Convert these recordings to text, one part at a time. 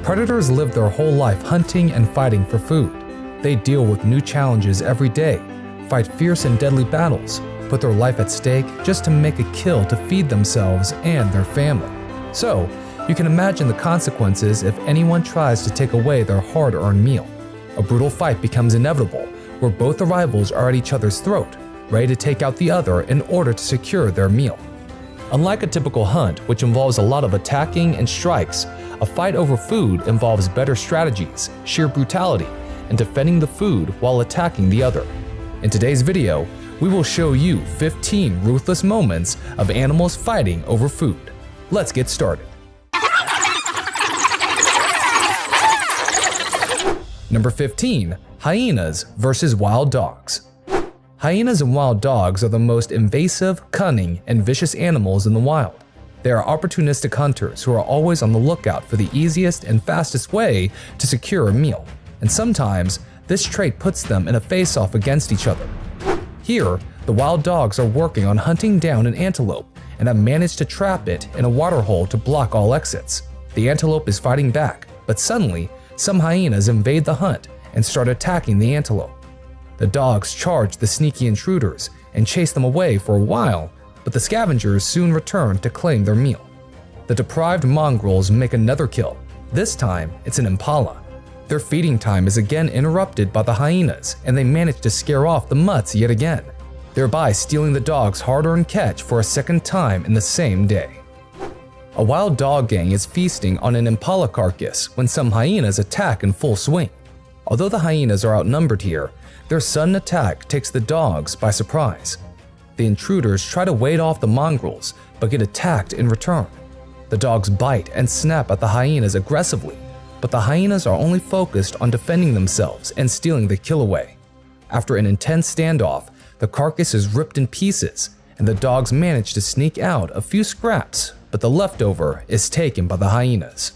Predators live their whole life hunting and fighting for food. They deal with new challenges every day, fight fierce and deadly battles, put their life at stake just to make a kill to feed themselves and their family. So, you can imagine the consequences if anyone tries to take away their hard-earned meal. A brutal fight becomes inevitable, where both the rivals are at each other's throat, ready to take out the other in order to secure their meal. Unlike a typical hunt, which involves a lot of attacking and strikes, a fight over food involves better strategies, sheer brutality, and defending the food while attacking the other. In today's video, we will show you 15 ruthless moments of animals fighting over food. Let's get started. Number 15. Hyenas versus wild dogs. Hyenas and wild dogs are the most invasive, cunning, and vicious animals in the wild. They are opportunistic hunters who are always on the lookout for the easiest and fastest way to secure a meal, and sometimes this trait puts them in a face-off against each other. Here, the wild dogs are working on hunting down an antelope and have managed to trap it in a waterhole to block all exits. The antelope is fighting back, but suddenly, some hyenas invade the hunt and start attacking the antelope. The dogs charge the sneaky intruders and chase them away for a while, but the scavengers soon return to claim their meal. The deprived mongrels make another kill. This time, it's an impala. Their feeding time is again interrupted by the hyenas, and they manage to scare off the mutts yet again, thereby stealing the dog's hard-earned catch for a second time in the same day. A wild dog gang is feasting on an impala carcass when some hyenas attack in full swing. Although the hyenas are outnumbered here, their sudden attack takes the dogs by surprise. The intruders try to ward off the mongrels, but get attacked in return. The dogs bite and snap at the hyenas aggressively, but the hyenas are only focused on defending themselves and stealing the kill away. After an intense standoff, the carcass is ripped in pieces, and the dogs manage to sneak out a few scraps, but the leftover is taken by the hyenas.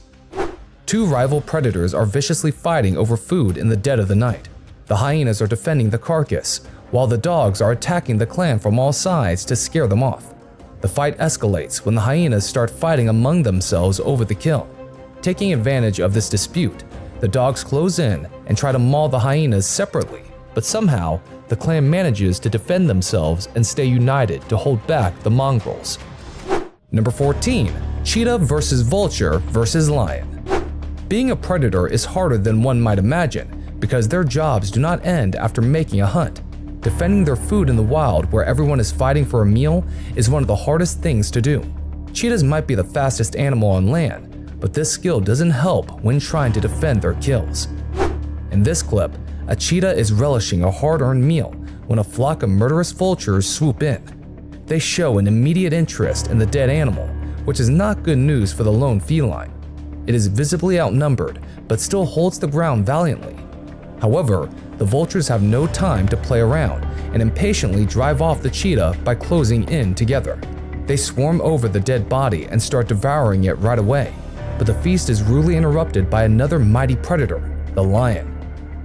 Two rival predators are viciously fighting over food in the dead of the night. The hyenas are defending the carcass, while the dogs are attacking the clan from all sides to scare them off. The fight escalates when the hyenas start fighting among themselves over the kill. Taking advantage of this dispute, the dogs close in and try to maul the hyenas separately, but somehow the clan manages to defend themselves and stay united to hold back the mongrels. Number 14. Cheetah versus vulture versus lion. Being a predator is harder than one might imagine because their jobs do not end after making a hunt. Defending their food in the wild where everyone is fighting for a meal is one of the hardest things to do. Cheetahs might be the fastest animal on land, but this skill doesn't help when trying to defend their kills. In this clip, a cheetah is relishing a hard-earned meal when a flock of murderous vultures swoop in. They show an immediate interest in the dead animal, which is not good news for the lone feline. It is visibly outnumbered, but still holds the ground valiantly. However, the vultures have no time to play around and impatiently drive off the cheetah by closing in together. They swarm over the dead body and start devouring it right away, but the feast is rudely interrupted by another mighty predator, the lion.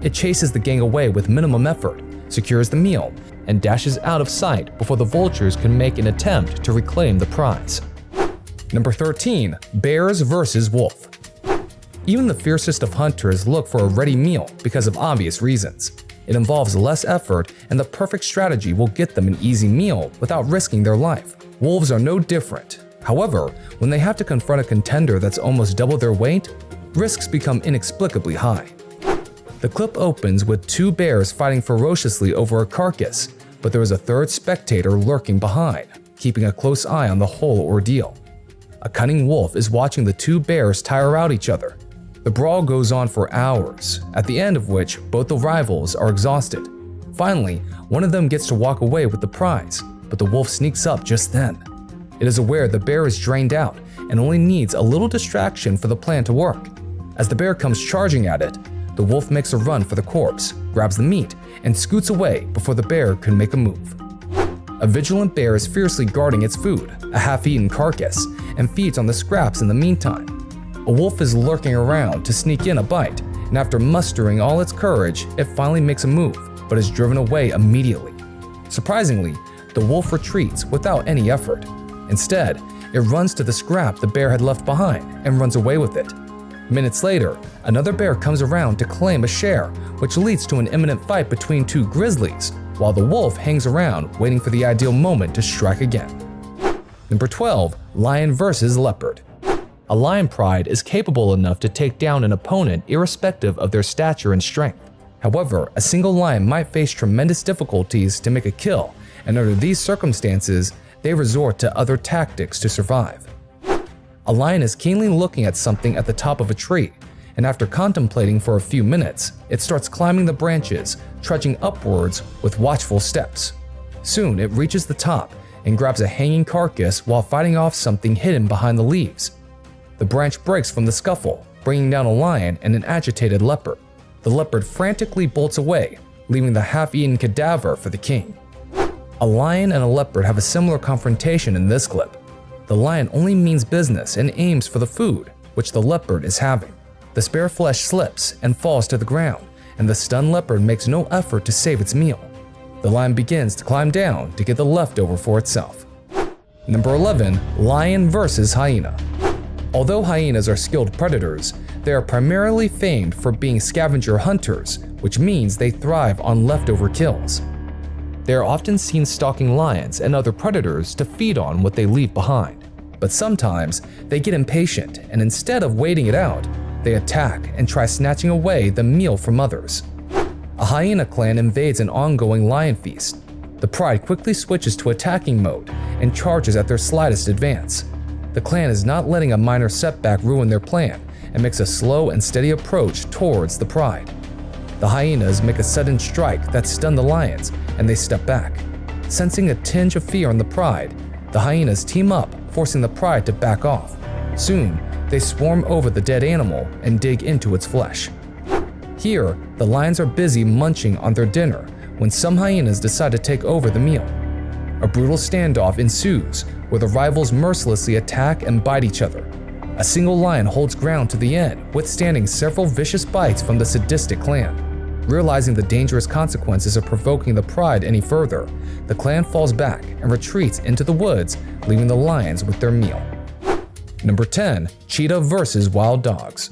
It chases the gang away with minimum effort, secures the meal, and dashes out of sight before the vultures can make an attempt to reclaim the prize. Number 13. Bears versus wolf. Even the fiercest of hunters look for a ready meal because of obvious reasons. It involves less effort, and the perfect strategy will get them an easy meal without risking their life. Wolves are no different. However, when they have to confront a contender that's almost double their weight, risks become inexplicably high. The clip opens with two bears fighting ferociously over a carcass, but there is a third spectator lurking behind, keeping a close eye on the whole ordeal. A cunning wolf is watching the two bears tire out each other. The brawl goes on for hours, at the end of which both the rivals are exhausted. Finally, one of them gets to walk away with the prize, but the wolf sneaks up just then. It is aware the bear is drained out and only needs a little distraction for the plan to work. As the bear comes charging at it, the wolf makes a run for the corpse, grabs the meat, and scoots away before the bear can make a move. A vigilant bear is fiercely guarding its food, a half-eaten carcass, and feeds on the scraps in the meantime. A wolf is lurking around to sneak in a bite, and after mustering all its courage, it finally makes a move, but is driven away immediately. Surprisingly, the wolf retreats without any effort. Instead, it runs to the scrap the bear had left behind and runs away with it. Minutes later, another bear comes around to claim a share, which leads to an imminent fight between two grizzlies, while the wolf hangs around waiting for the ideal moment to strike again. Number 12. Lion versus leopard. A lion pride is capable enough to take down an opponent irrespective of their stature and strength. However, a single lion might face tremendous difficulties to make a kill, and under these circumstances, they resort to other tactics to survive. A lion is keenly looking at something at the top of a tree, and after contemplating for a few minutes, it starts climbing the branches, trudging upwards with watchful steps. Soon, it reaches the top and grabs a hanging carcass while fighting off something hidden behind the leaves. The branch breaks from the scuffle, bringing down a lion and an agitated leopard. The leopard frantically bolts away, leaving the half-eaten cadaver for the king. A lion and a leopard have a similar confrontation in this clip. The lion only means business and aims for the food, which the leopard is having. The spare flesh slips and falls to the ground, and the stunned leopard makes no effort to save its meal. The lion begins to climb down to get the leftover for itself. Number 11. Lion versus hyena. Although hyenas are skilled predators, they are primarily famed for being scavenger hunters, which means they thrive on leftover kills. They are often seen stalking lions and other predators to feed on what they leave behind. But sometimes they get impatient, and instead of waiting it out, they attack and try snatching away the meal from others. A hyena clan invades an ongoing lion feast. The pride quickly switches to attacking mode and charges at their slightest advance. The clan is not letting a minor setback ruin their plan and makes a slow and steady approach towards the pride. The hyenas make a sudden strike that stuns the lions, and they step back. Sensing a tinge of fear on the pride, the hyenas team up, forcing the pride to back off. Soon, they swarm over the dead animal and dig into its flesh. Here, the lions are busy munching on their dinner when some hyenas decide to take over the meal. A brutal standoff ensues where the rivals mercilessly attack and bite each other. A single lion holds ground to the end, withstanding several vicious bites from the sadistic clan. Realizing the dangerous consequences of provoking the pride any further, the clan falls back and retreats into the woods, leaving the lions with their meal. Number 10. Cheetah versus wild dogs.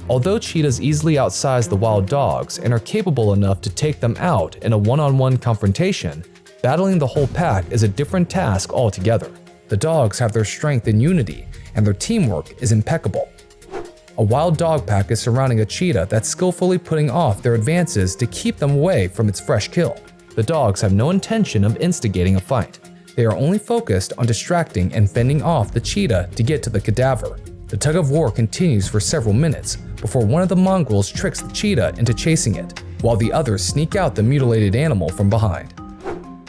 Although cheetahs easily outsize the wild dogs and are capable enough to take them out in a one-on-one confrontation, battling the whole pack is a different task altogether. The dogs have their strength in unity, and their teamwork is impeccable. A wild dog pack is surrounding a cheetah that's skillfully putting off their advances to keep them away from its fresh kill. The dogs have no intention of instigating a fight. They are only focused on distracting and fending off the cheetah to get to the cadaver. The tug of war continues for several minutes before one of the mongrels tricks the cheetah into chasing it, while the others sneak out the mutilated animal from behind.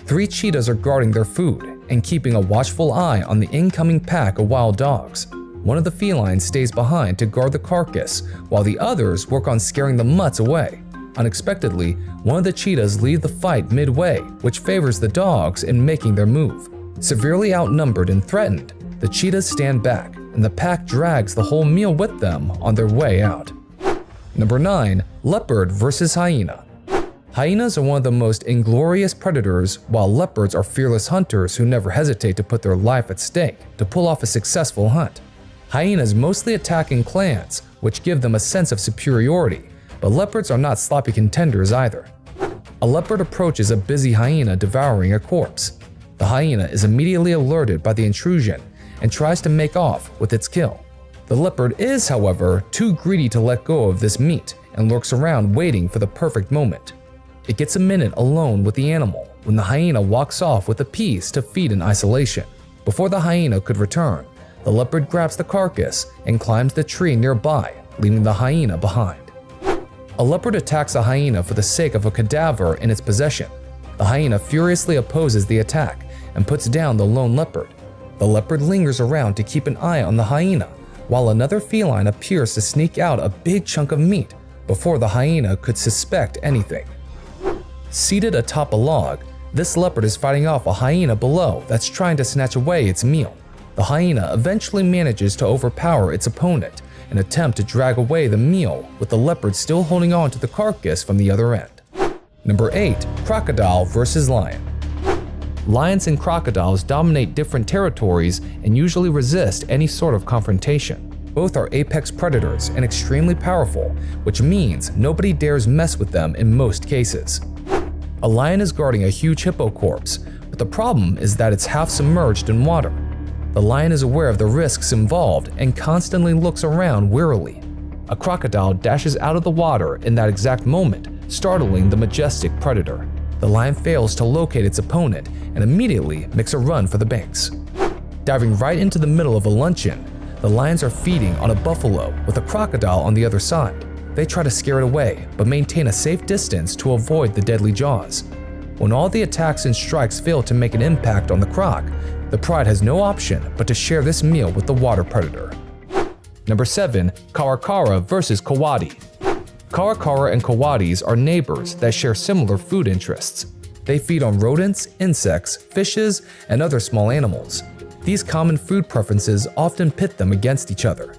3 cheetahs are guarding their food and keeping a watchful eye on the incoming pack of wild dogs. One of the felines stays behind to guard the carcass, while the others work on scaring the mutts away. Unexpectedly, one of the cheetahs leaves the fight midway, which favors the dogs in making their move. Severely outnumbered and threatened, the cheetahs stand back, and the pack drags the whole meal with them on their way out. Number 9. Leopard versus hyena. Hyenas are one of the most inglorious predators, while leopards are fearless hunters who never hesitate to put their life at stake to pull off a successful hunt. Hyenas mostly attack in clans, which give them a sense of superiority, but leopards are not sloppy contenders either. A leopard approaches a busy hyena devouring a corpse. The hyena is immediately alerted by the intrusion and tries to make off with its kill. The leopard is, however, too greedy to let go of this meat and lurks around waiting for the perfect moment. It gets a minute alone with the animal when the hyena walks off with a piece to feed in isolation. Before the hyena could return, the leopard grabs the carcass and climbs the tree nearby, leaving the hyena behind. A leopard attacks a hyena for the sake of a cadaver in its possession. The hyena furiously opposes the attack and puts down the lone leopard. The leopard lingers around to keep an eye on the hyena, while another feline appears to sneak out a big chunk of meat before the hyena could suspect anything. Seated atop a log, this leopard is fighting off a hyena below that's trying to snatch away its meal. The hyena eventually manages to overpower its opponent and attempt to drag away the meal, with the leopard still holding on to the carcass from the other end. Number 8. Crocodile versus lion. Lions and crocodiles dominate different territories and usually resist any sort of confrontation. Both are apex predators and extremely powerful, which means nobody dares mess with them in most cases. A lion is guarding a huge hippo corpse, but the problem is that it's half submerged in water. The lion is aware of the risks involved and constantly looks around wearily. A crocodile dashes out of the water in that exact moment, startling the majestic predator. The lion fails to locate its opponent and immediately makes a run for the banks. Diving right into the middle of a luncheon, the lions are feeding on a buffalo with a crocodile on the other side. They try to scare it away, but maintain a safe distance to avoid the deadly jaws. When all the attacks and strikes fail to make an impact on the croc, the pride has no option but to share this meal with the water predator. Number 7. Karakara versus Coati. Karakara and coatis are neighbors that share similar food interests. They feed on rodents, insects, fishes, and other small animals. These common food preferences often pit them against each other.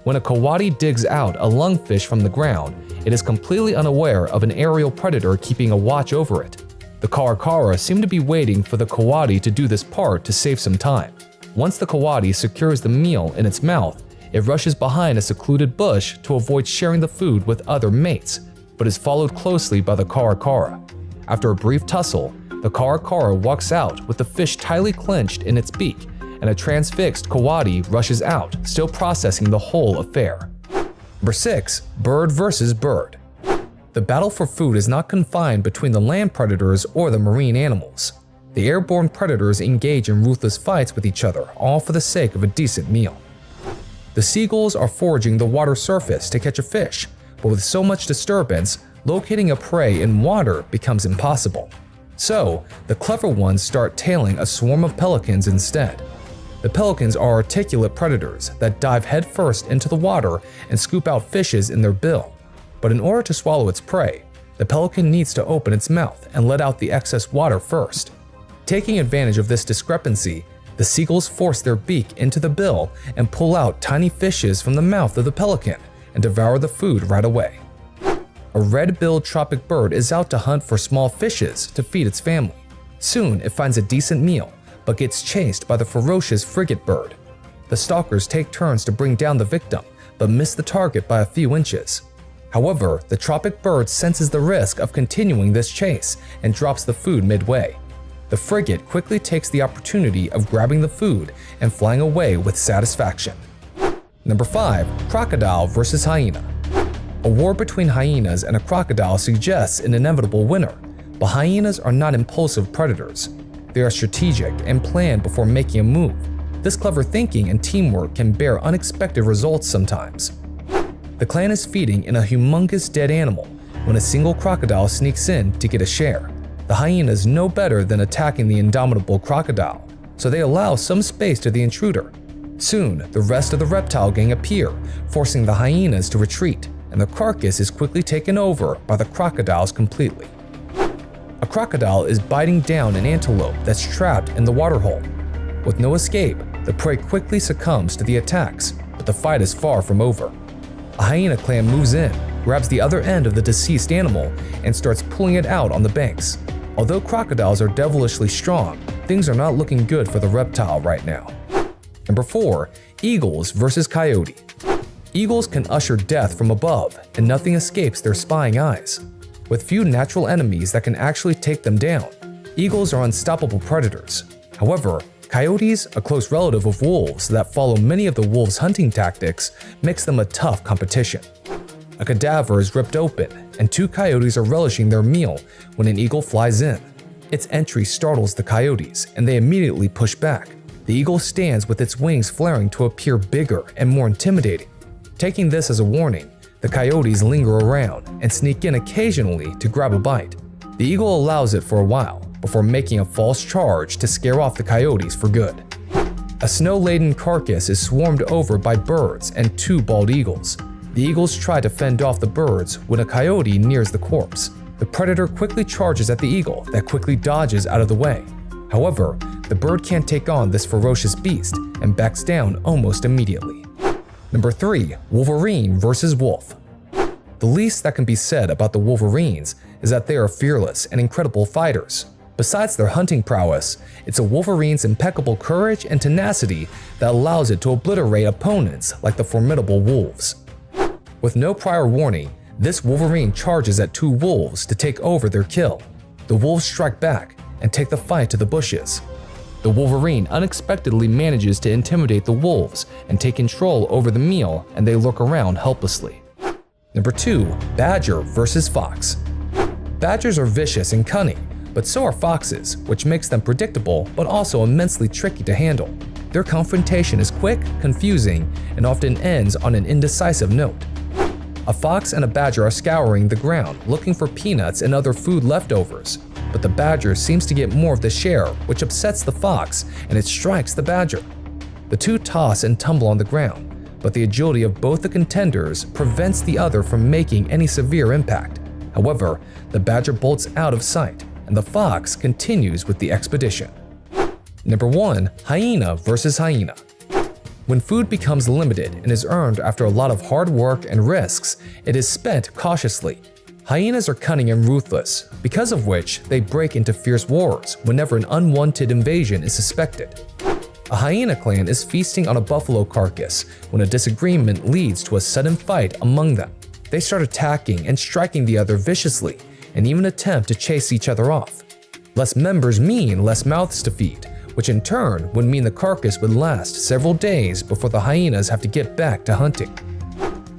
When a coati digs out a lungfish from the ground, it is completely unaware of an aerial predator keeping a watch over it. The karakara seem to be waiting for the coati to do this part to save some time. Once the coati secures the meal in its mouth, it rushes behind a secluded bush to avoid sharing the food with other mates, but is followed closely by the karakara. After a brief tussle, the karakara walks out with the fish tightly clenched in its beak, and a transfixed coati rushes out, still processing the whole affair. Number 6. Bird versus bird. The battle for food is not confined between the land predators or the marine animals. The airborne predators engage in ruthless fights with each other, all for the sake of a decent meal. The seagulls are foraging the water surface to catch a fish, but with so much disturbance, locating a prey in water becomes impossible. So, the clever ones start tailing a swarm of pelicans instead. The pelicans are articulate predators that dive headfirst into the water and scoop out fishes in their bill. But in order to swallow its prey, the pelican needs to open its mouth and let out the excess water first. Taking advantage of this discrepancy, the seagulls force their beak into the bill and pull out tiny fishes from the mouth of the pelican and devour the food right away. A red-billed tropic bird is out to hunt for small fishes to feed its family. Soon it finds a decent meal, but gets chased by the ferocious frigate bird. The stalkers take turns to bring down the victim, but miss the target by a few inches. However, the tropic bird senses the risk of continuing this chase and drops the food midway. The frigate quickly takes the opportunity of grabbing the food and flying away with satisfaction. Number 5. Crocodile versus hyena. A war between hyenas and a crocodile suggests an inevitable winner, but hyenas are not impulsive predators. They are strategic and plan before making a move. This clever thinking and teamwork can bear unexpected results sometimes. The clan is feeding in a humongous dead animal when a single crocodile sneaks in to get a share. The hyenas know better than attacking the indomitable crocodile, so they allow some space to the intruder. Soon, the rest of the reptile gang appear, forcing the hyenas to retreat, and the carcass is quickly taken over by the crocodiles completely. A crocodile is biting down an antelope that's trapped in the waterhole. With no escape, the prey quickly succumbs to the attacks, but the fight is far from over. A hyena clan moves in, grabs the other end of the deceased animal, and starts pulling it out on the banks. Although crocodiles are devilishly strong, things are not looking good for the reptile right now. Number 4. Eagles versus coyote. Eagles can usher death from above, and nothing escapes their spying eyes. With few natural enemies that can actually take them down, eagles are unstoppable predators. However, coyotes, a close relative of wolves that follow many of the wolves' hunting tactics, makes them a tough competition. A cadaver is ripped open, and 2 coyotes are relishing their meal when an eagle flies in. Its entry startles the coyotes, and they immediately push back. The eagle stands with its wings flaring to appear bigger and more intimidating. Taking this as a warning, the coyotes linger around and sneak in occasionally to grab a bite. The eagle allows it for a while, before making a false charge to scare off the coyotes for good. A snow-laden carcass is swarmed over by birds and 2 bald eagles. The eagles try to fend off the birds when a coyote nears the corpse. The predator quickly charges at the eagle that quickly dodges out of the way. However, the bird can't take on this ferocious beast and backs down almost immediately. Number 3. Wolverine versus wolf. The least that can be said about the wolverines is that they are fearless and incredible fighters. Besides their hunting prowess, it's a wolverine's impeccable courage and tenacity that allows it to obliterate opponents like the formidable wolves. With no prior warning, this wolverine charges at two wolves to take over their kill. The wolves strike back and take the fight to the bushes. The wolverine unexpectedly manages to intimidate the wolves and take control over the meal, and they lurk around helplessly. Number 2. Badger versus Fox. Badgers are vicious and cunning, but so are foxes, which makes them predictable but also immensely tricky to handle. Their confrontation is quick, confusing, and often ends on an indecisive note. A fox and a badger are scouring the ground looking for peanuts and other food leftovers, but the badger seems to get more of the share, which upsets the fox and it strikes the badger. The two toss and tumble on the ground, but the agility of both the contenders prevents the other from making any severe impact. However, the badger bolts out of sight, and the fox continues with the expedition. Number 1. Hyena versus hyena. When food becomes limited and is earned after a lot of hard work and risks, it is spent cautiously. Hyenas are cunning and ruthless, because of which they break into fierce wars whenever an unwanted invasion is suspected. A hyena clan is feasting on a buffalo carcass when a disagreement leads to a sudden fight among them. They start attacking and striking the other viciously, and even attempt to chase each other off. Less members mean less mouths to feed, which in turn would mean the carcass would last several days before the hyenas have to get back to hunting.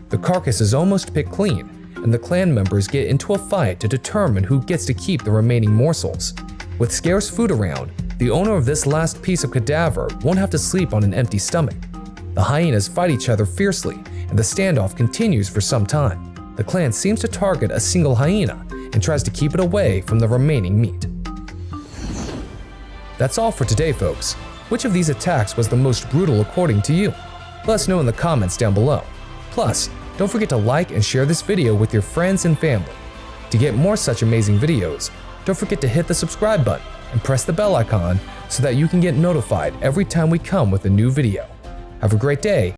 The carcass is almost picked clean, and the clan members get into a fight to determine who gets to keep the remaining morsels. With scarce food around, the owner of this last piece of cadaver won't have to sleep on an empty stomach. The hyenas fight each other fiercely, and the standoff continues for some time. The clan seems to target a single hyena and tries to keep it away from the remaining meat. That's all for today, folks. Which of these attacks was the most brutal according to you? Let us know in the comments down below. Plus, don't forget to like and share this video with your friends and family. To get more such amazing videos, don't forget to hit the subscribe button and press the bell icon so that you can get notified every time we come with a new video. Have a great day.